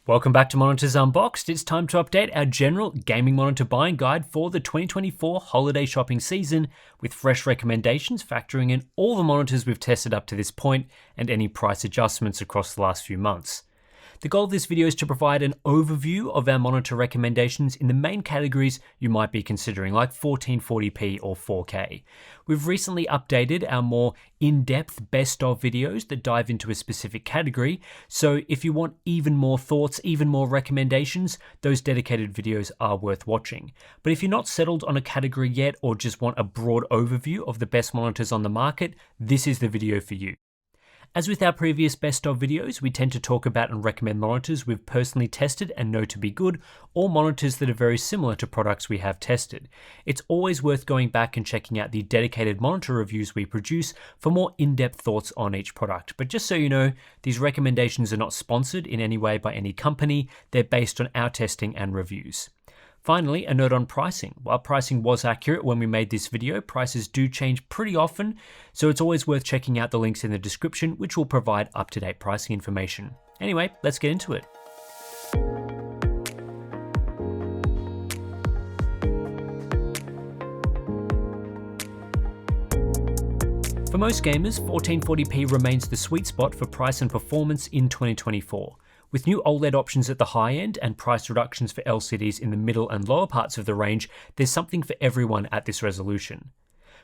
Welcome back to Monitors Unboxed. It's time to update our general gaming monitor buying guide for the 2024 holiday shopping season with fresh recommendations factoring in all the monitors we've tested up to this point and any price adjustments across the last few months. The goal of this video is to provide an overview of our monitor recommendations in the main categories you might be considering, like 1440p or 4K. We've recently updated our more in-depth best of videos that dive into a specific category, so if you want even more thoughts, even more recommendations, those dedicated videos are worth watching. But if you're not settled on a category yet or just want a broad overview of the best monitors on the market, this is the video for you. As with our previous best of videos, we tend to talk about and recommend monitors we've personally tested and know to be good, or monitors that are very similar to products we have tested. It's always worth going back and checking out the dedicated monitor reviews we produce for more in-depth thoughts on each product. But just so you know, these recommendations are not sponsored in any way by any company, they're based on our testing and reviews. Finally, a note on pricing. While pricing was accurate when we made this video, prices do change pretty often, so it's always worth checking out the links in the description, which will provide up-to-date pricing information. Anyway, let's get into it. For most gamers, 1440p remains the sweet spot for price and performance in 2024. With new OLED options at the high end and price reductions for LCDs in the middle and lower parts of the range, there's something for everyone at this resolution.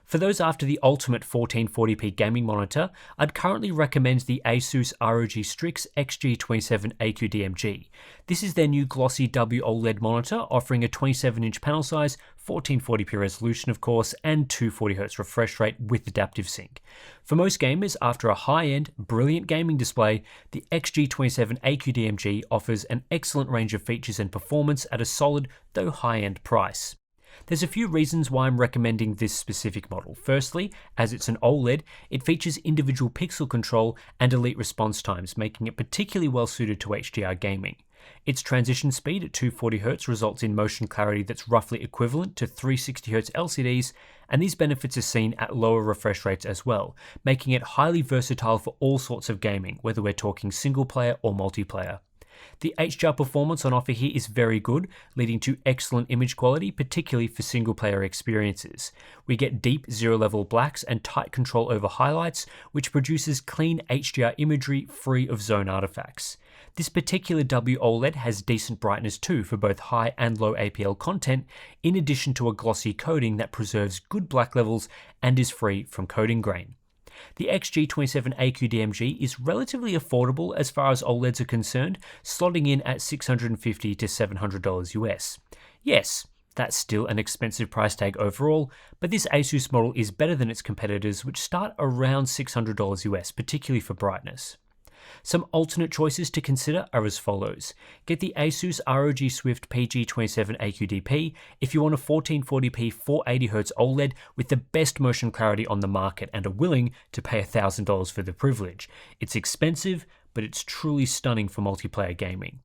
For those after the ultimate 1440p gaming monitor, I'd currently recommend the Asus ROG Strix XG27 AQ-DMG. This is their new glossy WOLED monitor, offering a 27-inch panel size, 1440p resolution of course, and 240Hz refresh rate with adaptive sync. For most gamers, after a high-end, brilliant gaming display, the XG27 AQ-DMG offers an excellent range of features and performance at a solid, though high-end price. There's a few reasons why I'm recommending this specific model. Firstly, as it's an OLED, it features individual pixel control and elite response times, making it particularly well suited to HDR gaming. Its transition speed at 240Hz results in motion clarity that's roughly equivalent to 360Hz LCDs, and these benefits are seen at lower refresh rates as well, making it highly versatile for all sorts of gaming, whether we're talking single player or multiplayer. The HDR performance on offer here is very good, leading to excellent image quality, particularly for single-player experiences. We get deep zero-level blacks and tight control over highlights, which produces clean HDR imagery free of zone artifacts. This particular WOLED has decent brightness too for both high and low APL content, in addition to a glossy coating that preserves good black levels and is free from coating grain. The XG27 AQ-DMG is relatively affordable as far as OLEDs are concerned, slotting in at $650 to $700 US. Yes, that's still an expensive price tag overall, but this Asus model is better than its competitors, which start around $600 US, particularly for brightness. Some alternate choices to consider are as follows. Get the Asus ROG Swift PG27 AQ-DP if you want a 1440p 480Hz OLED with the best motion clarity on the market and are willing to pay $1,000 for the privilege. It's expensive, but it's truly stunning for multiplayer gaming.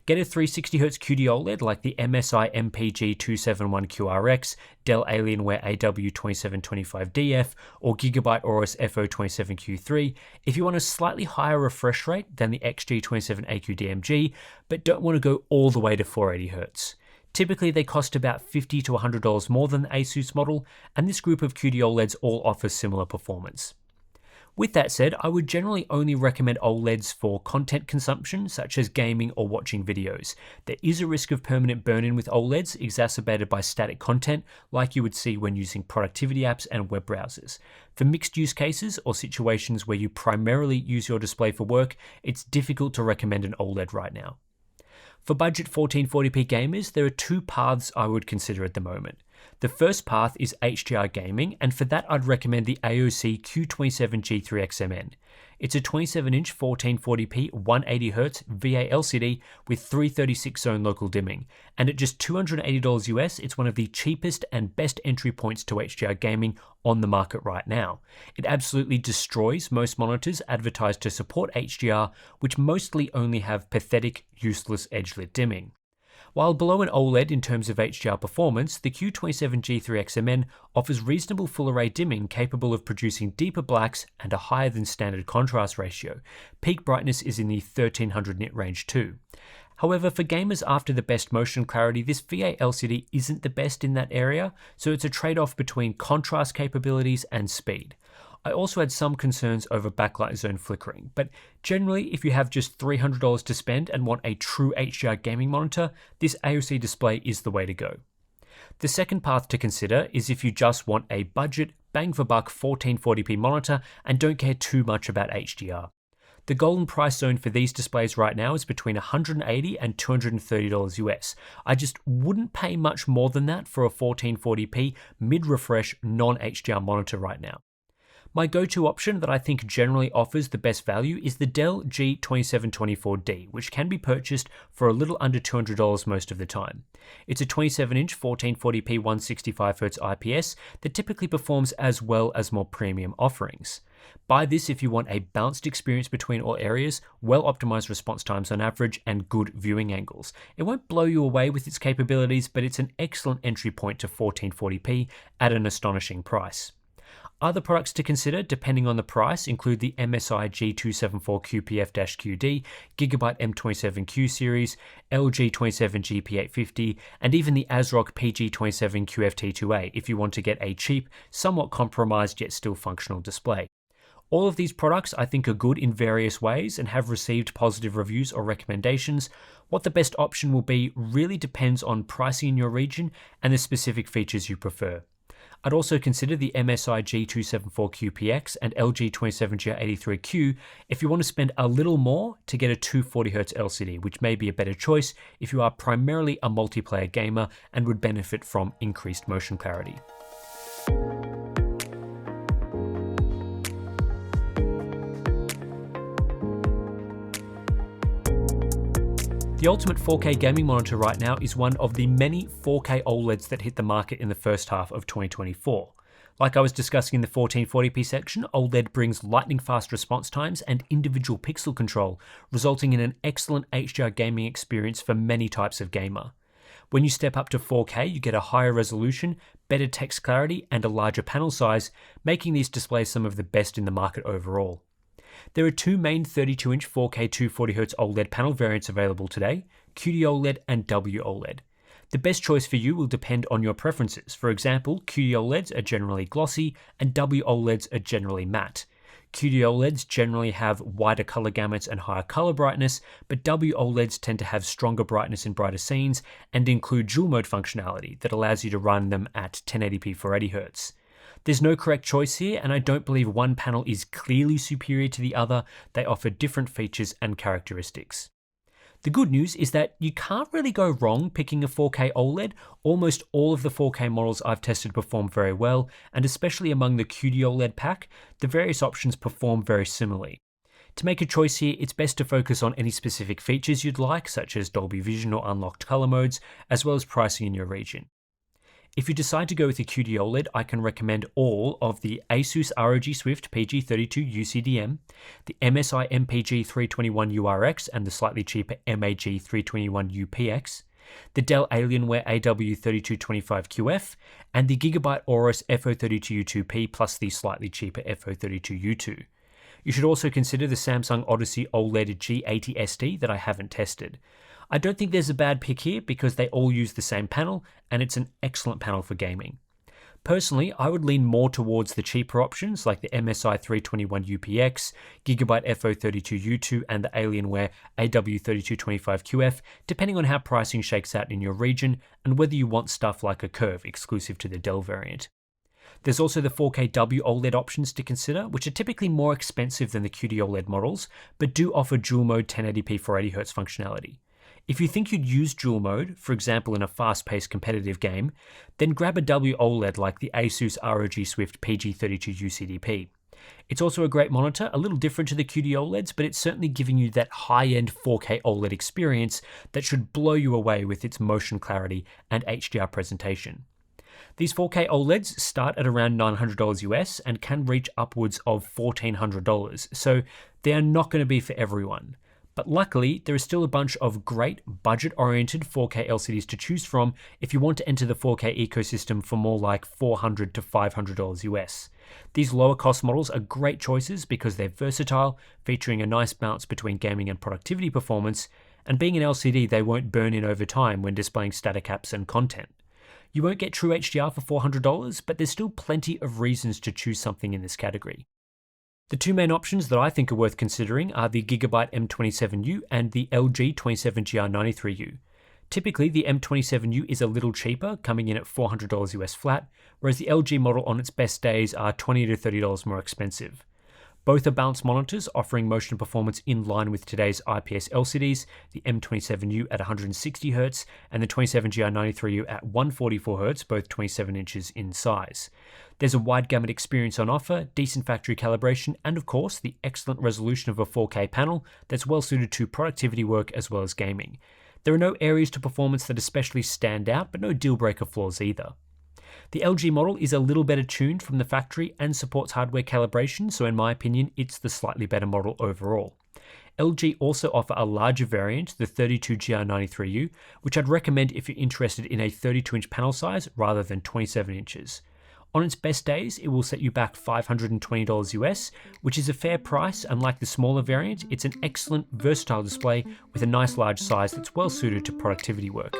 Get a 360Hz QD OLED like the MSI MPG271QRX, Dell Alienware AW2725DF, or Gigabyte Aorus FO27Q3 if you want a slightly higher refresh rate than the XG27 AQ-DMG, but don't want to go all the way to 480Hz. Typically, they cost about $50 to $100 more than the Asus model, and this group of QD OLEDs all offer similar performance. With that said, I would generally only recommend OLEDs for content consumption, such as gaming or watching videos. There is a risk of permanent burn-in with OLEDs exacerbated by static content, like you would see when using productivity apps and web browsers. For mixed use cases or situations where you primarily use your display for work, it's difficult to recommend an OLED right now. For budget 1440p gamers, there are two paths I would consider at the moment. The first path is HDR gaming, and for that I'd recommend the AOC Q27G3XMN. It's a 27-inch 1440p 180Hz VA LCD with 336 zone local dimming, and at just $280 US, it's one of the cheapest and best entry points to HDR gaming on the market right now. It absolutely destroys most monitors advertised to support HDR, which mostly only have pathetic, useless edge-lit dimming. While below an OLED in terms of HDR performance, the Q27G3XMN offers reasonable full-array dimming capable of producing deeper blacks and a higher than standard contrast ratio. Peak brightness is in the 1300 nit range too. However, for gamers after the best motion clarity, this V8 LCD isn't the best in that area, so it's a trade-off between contrast capabilities and speed. I also had some concerns over backlight zone flickering, but generally if you have just $300 to spend and want a true HDR gaming monitor, this AOC display is the way to go. The second path to consider is if you just want a budget, bang for buck 1440p monitor and don't care too much about HDR. The golden price zone for these displays right now is between $180 and $230 US. I just wouldn't pay much more than that for a 1440p mid-refresh non-HDR monitor right now. My go-to option that I think generally offers the best value is the Dell G2724D, which can be purchased for a little under $200 most of the time. It's a 27-inch 1440p 165Hz IPS that typically performs as well as more premium offerings. Buy this if you want a balanced experience between all areas, well-optimized response times on average, and good viewing angles. It won't blow you away with its capabilities, but it's an excellent entry point to 1440p at an astonishing price. Other products to consider, depending on the price, include the MSI G274QPF-QD, Gigabyte M27Q series, LG 27GP850, and even the ASRock PG27QFT2A if you want to get a cheap, somewhat compromised yet still functional display. All of these products I think are good in various ways and have received positive reviews or recommendations. What the best option will be really depends on pricing in your region and the specific features you prefer. I'd also consider the MSI G274QPX and LG 27G83Q if you want to spend a little more to get a 240Hz LCD, which may be a better choice if you are primarily a multiplayer gamer and would benefit from increased motion clarity. The ultimate 4K gaming monitor right now is one of the many 4K OLEDs that hit the market in the first half of 2024. Like I was discussing in the 1440p section, OLED brings lightning fast response times and individual pixel control, resulting in an excellent HDR gaming experience for many types of gamer. When you step up to 4K, you get a higher resolution, better text clarity, and a larger panel size, making these displays some of the best in the market overall. There are two main 32-inch 4K 240Hz OLED panel variants available today, QD-OLED and WOLED. The best choice for you will depend on your preferences. For example, QD-OLEDs are generally glossy and WOLEDs are generally matte. QD-OLEDs generally have wider color gamuts and higher color brightness, but WOLEDs tend to have stronger brightness in brighter scenes and include dual mode functionality that allows you to run them at 1080p 480Hz. There's no correct choice here, and I don't believe one panel is clearly superior to the other. They offer different features and characteristics. The good news is that you can't really go wrong picking a 4K OLED. Almost all of the 4K models I've tested perform very well, and especially among the QD OLED pack, the various options perform very similarly. To make a choice here, it's best to focus on any specific features you'd like, such as Dolby Vision or unlocked color modes, as well as pricing in your region. If you decide to go with a QD OLED, I can recommend all of the Asus ROG Swift PG32 UCDM, the MSI MPG 321 URX and the slightly cheaper MAG 321 UPX, the Dell Alienware AW3225QF, and the Gigabyte Aorus FO32U2P plus the slightly cheaper FO32U2. You should also consider the Samsung Odyssey OLED G80 SD that I haven't tested. I don't think there's a bad pick here because they all use the same panel and it's an excellent panel for gaming. Personally, I would lean more towards the cheaper options like the MSI 321 UPX, Gigabyte FO32U2 and the Alienware AW3225QF, depending on how pricing shakes out in your region and whether you want stuff like a curve exclusive to the Dell variant. There's also the 4K WOLED options to consider, which are typically more expensive than the QD OLED models, but do offer dual mode 1080p 480Hz functionality. If you think you'd use dual mode, for example in a fast-paced competitive game, then grab a WOLED like the Asus ROG Swift PG32 UCDP. It's also a great monitor, a little different to the QD OLEDs, but it's certainly giving you that high-end 4K OLED experience that should blow you away with its motion clarity and HDR presentation. These 4K OLEDs start at around $900 US and can reach upwards of $1,400, so they are not going to be for everyone. But luckily, there is still a bunch of great budget-oriented 4K LCDs to choose from if you want to enter the 4K ecosystem for more like $400 to $500 US. These lower cost models are great choices because they're versatile, featuring a nice balance between gaming and productivity performance, and being an LCD, they won't burn in over time when displaying static apps and content. You won't get true HDR for $400, but there's still plenty of reasons to choose something in this category. The two main options that I think are worth considering are the Gigabyte M27U and the LG 27GR93U. Typically, the M27U is a little cheaper, coming in at $400 US flat, whereas the LG model on its best days are $20 to $30 more expensive. Both are balanced monitors offering motion performance in line with today's IPS LCDs, the M27U at 160Hz and the 27GR93U at 144Hz, both 27 inches in size. There's a wide gamut experience on offer, decent factory calibration, and of course the excellent resolution of a 4K panel that's well suited to productivity work as well as gaming. There are no areas to performance that especially stand out, but no deal breaker flaws either. The LG model is a little better tuned from the factory and supports hardware calibration, so in my opinion, it's the slightly better model overall. LG also offer a larger variant, the 32GR93U, which I'd recommend if you're interested in a 32-inch panel size rather than 27 inches. On its best days, it will set you back $520 US, which is a fair price. Unlike the smaller variant, it's an excellent, versatile display with a nice large size that's well suited to productivity work.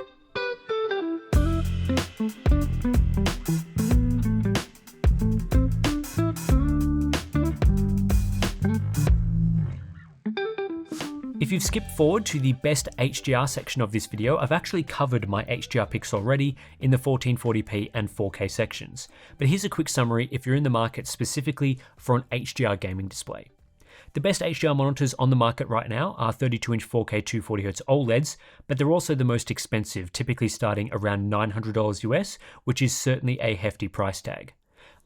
If you've skipped forward to the best HDR section of this video, I've actually covered my HDR picks already in the 1440p and 4K sections. But here's a quick summary if you're in the market specifically for an HDR gaming display. The best HDR monitors on the market right now are 32-inch 4K 240Hz OLEDs, but they're also the most expensive, typically starting around $900 US, which is certainly a hefty price tag.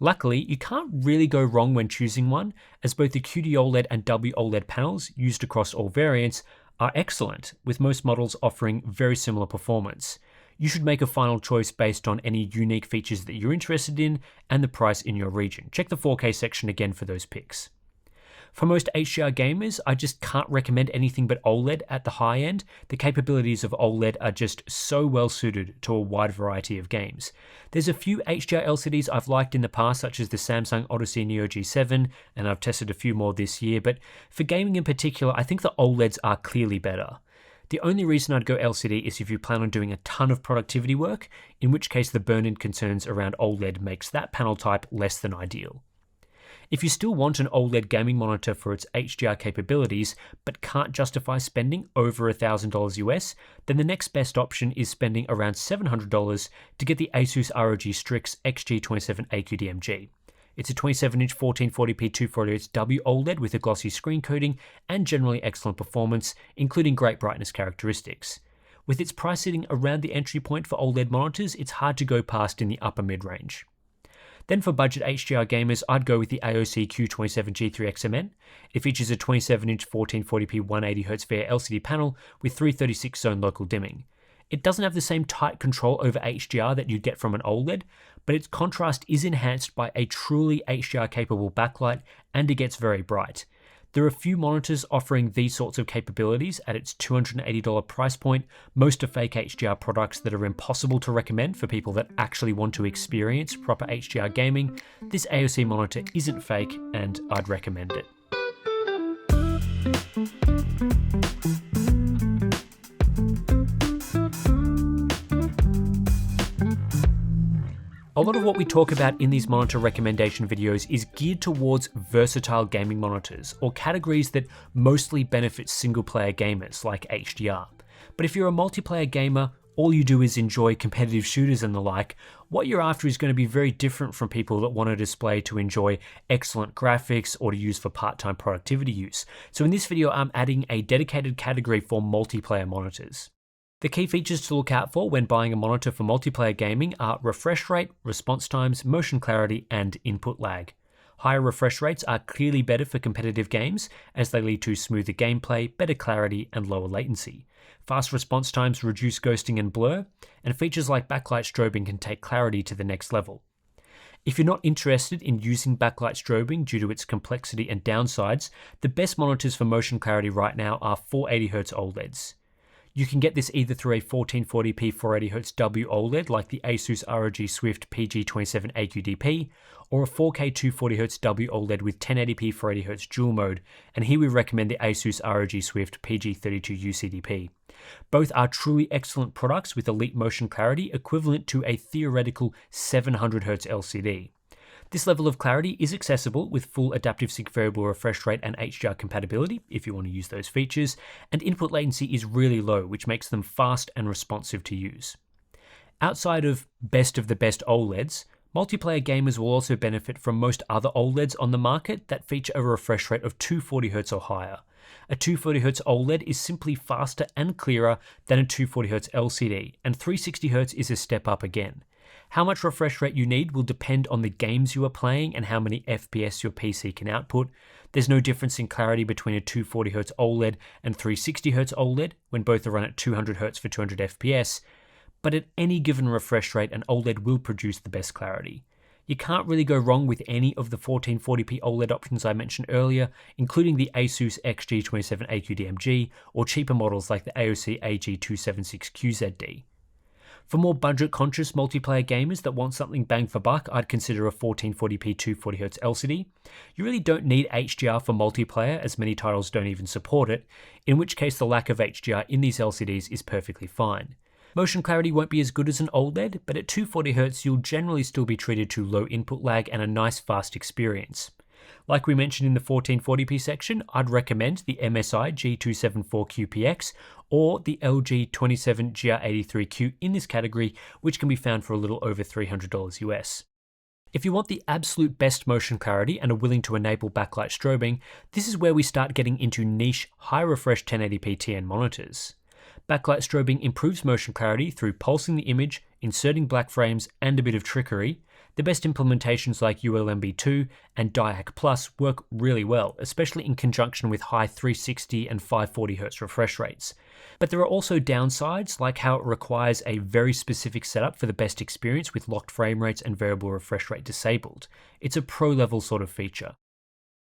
Luckily, you can't really go wrong when choosing one, as both the QD-OLED and WOLED panels used across all variants are excellent, with most models offering very similar performance. You should make a final choice based on any unique features that you're interested in and the price in your region. Check the 4K section again for those picks. For most HDR gamers, I just can't recommend anything but OLED at the high end. The capabilities of OLED are just so well suited to a wide variety of games. There's a few HDR LCDs I've liked in the past, such as the Samsung Odyssey Neo G7, and I've tested a few more this year, but for gaming in particular, I think the OLEDs are clearly better. The only reason I'd go LCD is if you plan on doing a ton of productivity work, in which case the burn-in concerns around OLED makes that panel type less than ideal. If you still want an OLED gaming monitor for its HDR capabilities, but can't justify spending over $1,000 US, then the next best option is spending around $700 to get the Asus ROG Strix XG27 AQDMG. It's a 27-inch 1440p 240Hz WOLED with a glossy screen coating and generally excellent performance, including great brightness characteristics. With its price sitting around the entry point for OLED monitors, it's hard to go past in the upper mid-range. Then for budget HDR gamers, I'd go with the AOC Q27G3XMN. It features a 27-inch 1440p 180Hz VA LCD panel with 336-zone local dimming. It doesn't have the same tight control over HDR that you'd get from an OLED, but its contrast is enhanced by a truly HDR-capable backlight, and it gets very bright. There are a few monitors offering these sorts of capabilities at its $280 price point. Most are fake HDR products that are impossible to recommend for people that actually want to experience proper HDR gaming. This AOC monitor isn't fake, and I'd recommend it. A lot of what we talk about in these monitor recommendation videos is geared towards versatile gaming monitors, or categories that mostly benefit single-player gamers like HDR. But if you're a multiplayer gamer, all you do is enjoy competitive shooters and the like, what you're after is going to be very different from people that want a display to enjoy excellent graphics or to use for part-time productivity use. So in this video, I'm adding a dedicated category for multiplayer monitors. The key features to look out for when buying a monitor for multiplayer gaming are refresh rate, response times, motion clarity, and input lag. Higher refresh rates are clearly better for competitive games as they lead to smoother gameplay, better clarity, and lower latency. Fast response times reduce ghosting and blur, and features like backlight strobing can take clarity to the next level. If you're not interested in using backlight strobing due to its complexity and downsides, the best monitors for motion clarity right now are 480Hz OLEDs. You can get this either through a 1440p 480Hz WOLED like the Asus ROG Swift PG27 AQDP, or a 4K 240Hz WOLED with 1080p 480Hz dual mode, and here we recommend the Asus ROG Swift PG32 UCDP. Both are truly excellent products with elite motion clarity equivalent to a theoretical 700Hz LCD. This level of clarity is accessible with full adaptive sync variable refresh rate and HDR compatibility, if you want to use those features, and input latency is really low, which makes them fast and responsive to use. Outside of the best OLEDs, multiplayer gamers will also benefit from most other OLEDs on the market that feature a refresh rate of 240Hz or higher. A 240Hz OLED is simply faster and clearer than a 240Hz LCD, and 360Hz is a step up again. How much refresh rate you need will depend on the games you are playing and how many FPS your PC can output. There's no difference in clarity between a 240Hz OLED and 360Hz OLED when both are run at 200Hz for 200 FPS, but at any given refresh rate, an OLED will produce the best clarity. You can't really go wrong with any of the 1440p OLED options I mentioned earlier, including the Asus XG27AQ DMG or cheaper models like the AOC AG276QZD. For more budget-conscious multiplayer gamers that want something bang for buck, I'd consider a 1440p 240Hz LCD. You really don't need HDR for multiplayer, as many titles don't even support it, in which case the lack of HDR in these LCDs is perfectly fine. Motion clarity won't be as good as an OLED, but at 240Hz you'll generally still be treated to low input lag and a nice fast experience. Like we mentioned in the 1440p section, I'd recommend the MSI G274QPX or the LG 27GR83Q in this category, which can be found for a little over $300 US. If you want the absolute best motion clarity and are willing to enable backlight strobing, this is where we start getting into niche, high-refresh 1080p TN monitors. Backlight strobing improves motion clarity through pulsing the image, inserting black frames, and a bit of trickery. The best implementations like ULMB2 and Diac Plus work really well, especially in conjunction with high 360 and 540Hz refresh rates. But there are also downsides, like how it requires a very specific setup for the best experience with locked frame rates and variable refresh rate disabled. It's a pro-level sort of feature.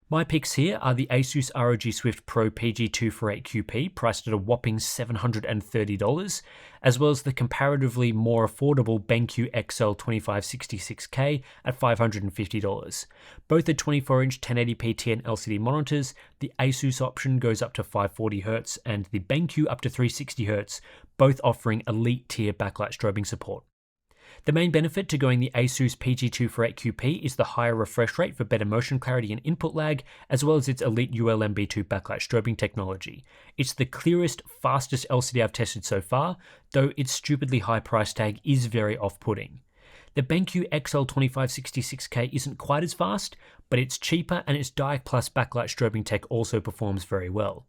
My picks here are the Asus ROG Swift Pro PG248QP, priced at a whopping $730, as well as the comparatively more affordable BenQ XL 2566K at $550. Both are 24-inch 1080p TN LCD monitors. The Asus option goes up to 540Hz and the BenQ up to 360Hz, both offering elite tier backlight strobing support. The main benefit to going the Asus PG248QP is the higher refresh rate for better motion clarity and input lag, as well as its elite ULMB2 backlight strobing technology. It's the clearest, fastest LCD I've tested so far, though its stupidly high price tag is very off-putting. The BenQ XL 2566K isn't quite as fast, but it's cheaper and its Diac Plus backlight strobing tech also performs very well.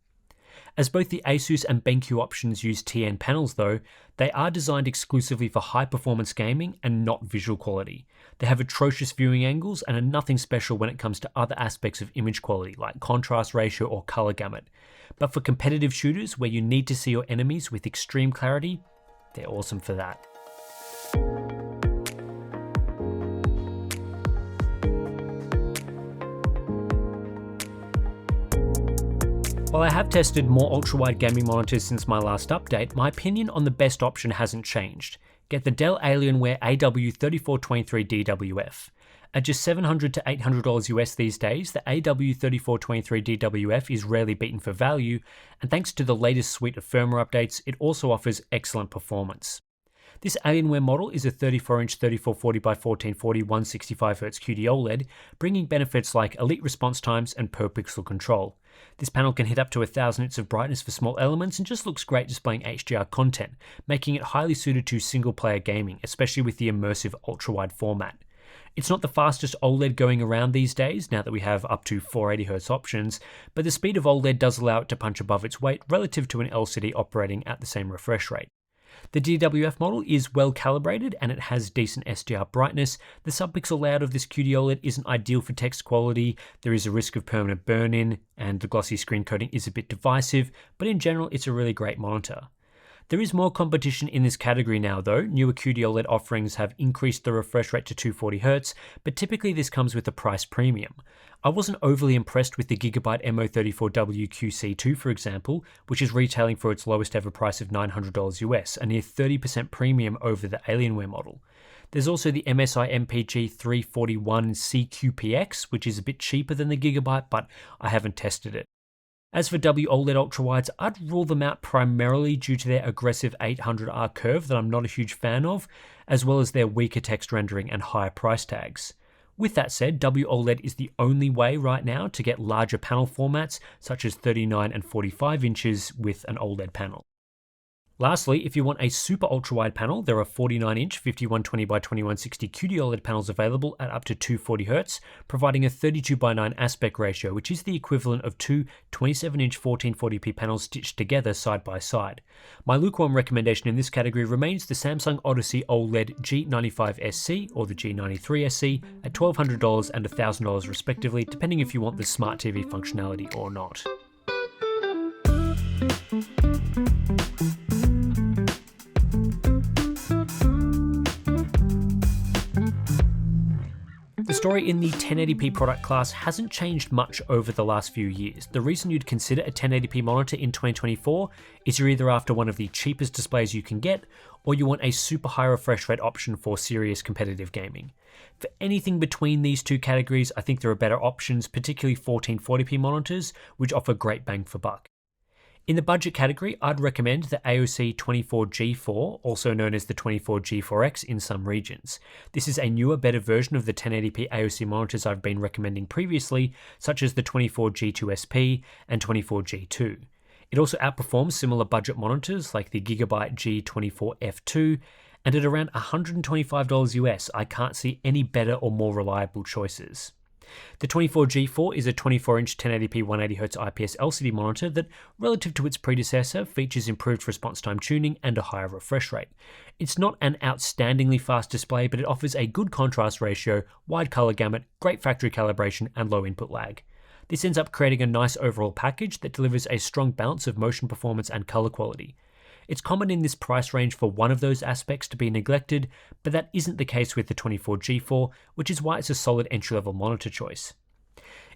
As both the Asus and BenQ options use TN panels though, they are designed exclusively for high-performance gaming and not visual quality. They have atrocious viewing angles and are nothing special when it comes to other aspects of image quality like contrast ratio or color gamut. But for competitive shooters where you need to see your enemies with extreme clarity, they're awesome for that. While I have tested more ultra-wide gaming monitors since my last update, my opinion on the best option hasn't changed. Get the Dell Alienware AW3423DWF. At just $700 to $800 US these days, the AW3423DWF is rarely beaten for value, and thanks to the latest suite of firmware updates, it also offers excellent performance. This Alienware model is a 34-inch 3440x1440 165Hz QD OLED, bringing benefits like elite response times and per pixel control. This panel can hit up to 1000 nits of brightness for small elements and just looks great displaying HDR content, making it highly suited to single-player gaming, especially with the immersive ultra-wide format. It's not the fastest OLED going around these days, now that we have up to 480Hz options, but the speed of OLED does allow it to punch above its weight relative to an LCD operating at the same refresh rate. The DWF model is well calibrated and it has decent SDR brightness. The subpixel layout of this QD OLED isn't ideal for text quality, there is a risk of permanent burn-in, and the glossy screen coating is a bit divisive, but in general it's a really great monitor. There is more competition in this category now though. Newer QD OLED offerings have increased the refresh rate to 240Hz, but typically this comes with a price premium. I wasn't overly impressed with the Gigabyte MO34WQC2 for example, which is retailing for its lowest ever price of $900 US, a near 30% premium over the Alienware model. There's also the MSI MPG 341CQPX, which is a bit cheaper than the Gigabyte, but I haven't tested it. As for WOLED ultrawides, I'd rule them out primarily due to their aggressive 800R curve that I'm not a huge fan of, as well as their weaker text rendering and higher price tags. With that said, WOLED is the only way right now to get larger panel formats such as 39 and 45 inches with an OLED panel. Lastly, if you want a super ultra-wide panel, there are 49-inch 5120 by 2160 QD-OLED panels available at up to 240Hz, providing a 32:9 aspect ratio, which is the equivalent of two 27-inch 1440p panels stitched together side by side. My lukewarm recommendation in this category remains the Samsung Odyssey OLED G95SC or the G93SC at $1,200 and $1,000 respectively, depending if you want the smart TV functionality or not. The story in the 1080p product class hasn't changed much over the last few years. The reason you'd consider a 1080p monitor in 2024 is you're either after one of the cheapest displays you can get, or you want a super high refresh rate option for serious competitive gaming. For anything between these two categories, I think there are better options, particularly 1440p monitors, which offer great bang for buck. In the budget category, I'd recommend the AOC 24G4, also known as the 24G4X in some regions. This is a newer, better version of the 1080p AOC monitors I've been recommending previously, such as the 24G2SP and 24G2. It also outperforms similar budget monitors like the Gigabyte G24F2, and at around $125 US, I can't see any better or more reliable choices. The 24G4 is a 24-inch 1080p 180Hz IPS LCD monitor that, relative to its predecessor, features improved response time tuning and a higher refresh rate. It's not an outstandingly fast display, but it offers a good contrast ratio, wide color gamut, great factory calibration, and low input lag. This ends up creating a nice overall package that delivers a strong balance of motion performance and color quality. It's common in this price range for one of those aspects to be neglected, but that isn't the case with the 24G4, which is why it's a solid entry-level monitor choice.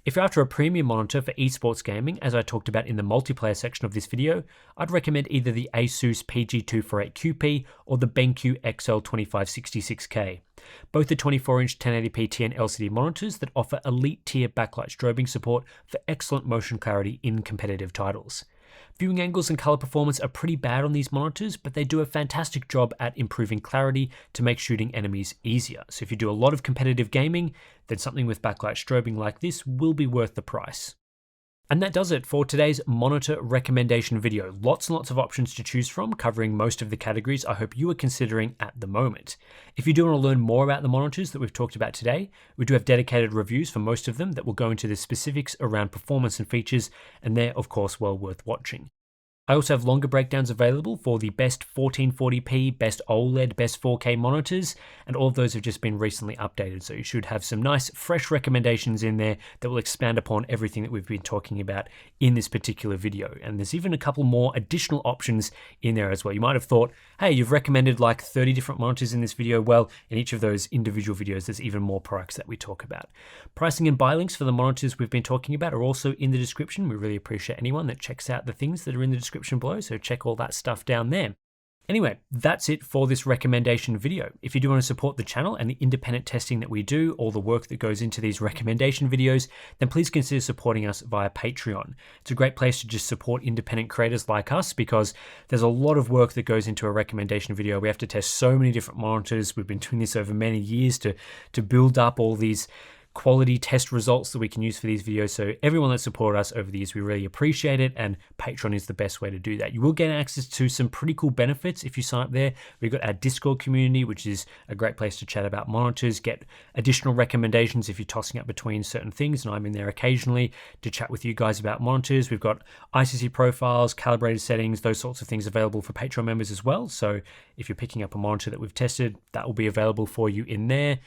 If you're after a premium monitor for esports gaming, as I talked about in the multiplayer section of this video, I'd recommend either the Asus PG248QP or the BenQ XL2566K. Both are 24-inch 1080p TN LCD monitors that offer elite-tier backlight strobing support for excellent motion clarity in competitive titles. Viewing angles and color performance are pretty bad on these monitors, but they do a fantastic job at improving clarity to make shooting enemies easier. So if you do a lot of competitive gaming, then something with backlight strobing like this will be worth the price. And that does it for today's monitor recommendation video. Lots and lots of options to choose from, covering most of the categories I hope you are considering at the moment. If you do want to learn more about the monitors that we've talked about today, we do have dedicated reviews for most of them that will go into the specifics around performance and features, and they're of course well worth watching. I also have longer breakdowns available for the best 1440p, best OLED, best 4K monitors, and all of those have just been recently updated, so you should have some nice fresh recommendations in there that will expand upon everything that we've been talking about in this particular video. And there's even a couple more additional options in there as well. You might have thought, hey, you've recommended like 30 different monitors in this video. Well, in each of those individual videos, there's even more products that we talk about. Pricing and buy links for the monitors we've been talking about are also in the description. We really appreciate anyone that checks out the things that are in the description below, so check all that stuff down there. Anyway, that's it for this recommendation video. If you do want to support the channel and the independent testing that we do, all the work that goes into these recommendation videos, then please consider supporting us via Patreon. It's a great place to just support independent creators like us because there's a lot of work that goes into a recommendation video. We have to test so many different monitors. We've been doing this over many years to build up all these quality test results that we can use for these videos. So everyone that supported us over the years, we really appreciate it, and Patreon is the best way to do that. You will get access to some pretty cool benefits if you sign up there. We've got our Discord community, which is a great place to chat about monitors, get additional recommendations if you're tossing up between certain things, and I'm in there occasionally to chat with you guys about monitors. We've got ICC profiles, calibrated settings, those sorts of things available for Patreon members as well. So if you're picking up a monitor that we've tested, that will be available for you in there.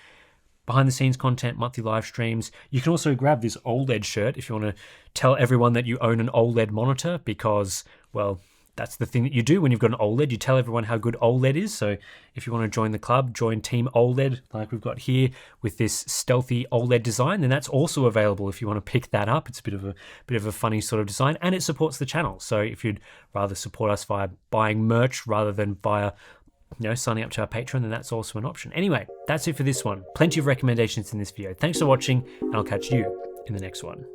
Behind the scenes content, monthly live streams. You can also grab this OLED shirt if you want to tell everyone that you own an OLED monitor because, well, that's the thing that you do when you've got an OLED. You tell everyone how good OLED is. So if you want to join the club, join Team OLED like we've got here with this stealthy OLED design, then that's also available if you want to pick that up. It's a bit of a funny sort of design, and it supports the channel. So if you'd rather support us via buying merch rather than via signing up to our Patreon, then that's also an option. Anyway, that's it for this one. Plenty of recommendations in this video. Thanks for watching, and I'll catch you in the next one.